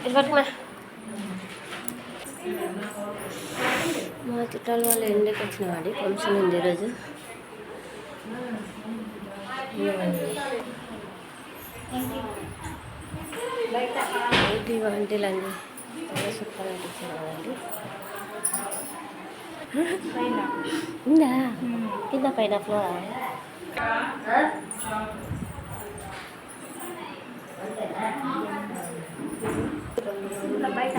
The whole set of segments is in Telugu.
ఇవ్వటమా మా చుట్టాల వాళ్ళు ఎండకి వచ్చిన వాడి ఫంక్షన్ ఉంది ఈరోజు. ఏంటి వంటలండి చాలా సూపర్ అనిపించారు కదండి. ఉందా కింద పైన ఫ్లోర్ బయట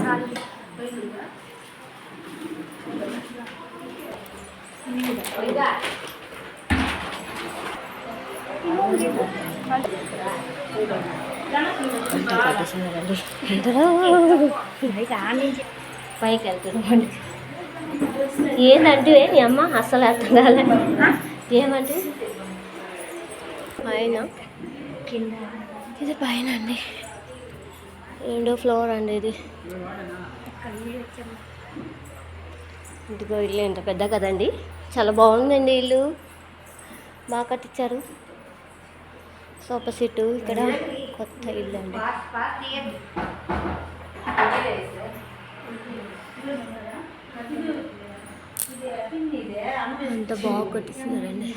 పైకి వెళ్తున్నాం. ఏంటంటే నీ అమ్మ అస్సలు అర్థం కాలే. ఏమంటే పైన కింద ఇది పైన అండి, 2వ ఫ్లోర్ అండి ఇది. ఇంటికో ఇల్లు ఎంత పెద్ద కదండి, చాలా బాగుందండి ఇల్లు, బాగా కట్టించారు. సోఫా సెట్టు ఇక్కడ కొత్త ఇల్లు అండి. అంత బాగా కట్టిస్తున్నారండి.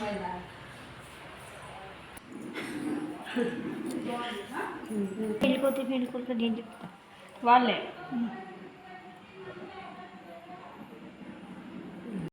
పెళ్ళికొడుకు నేను చెప్తా వాళ్ళే